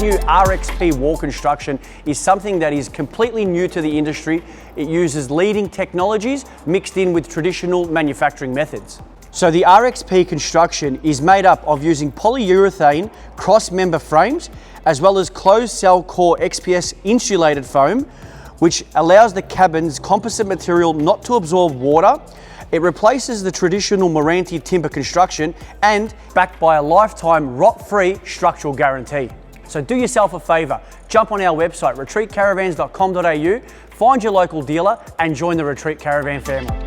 new RXP wall construction is something that is completely new to the industry. It uses leading technologies mixed in with traditional manufacturing methods. So the RXP construction is made up of using polyurethane cross-member frames, as well as closed cell core XPS insulated foam, which allows the cabin's composite material not to absorb water. It replaces the traditional meranti timber construction and backed by a lifetime rot-free structural guarantee. So do yourself a favour, jump on our website retreatcaravans.com.au, find your local dealer and join the Retreat Caravan family.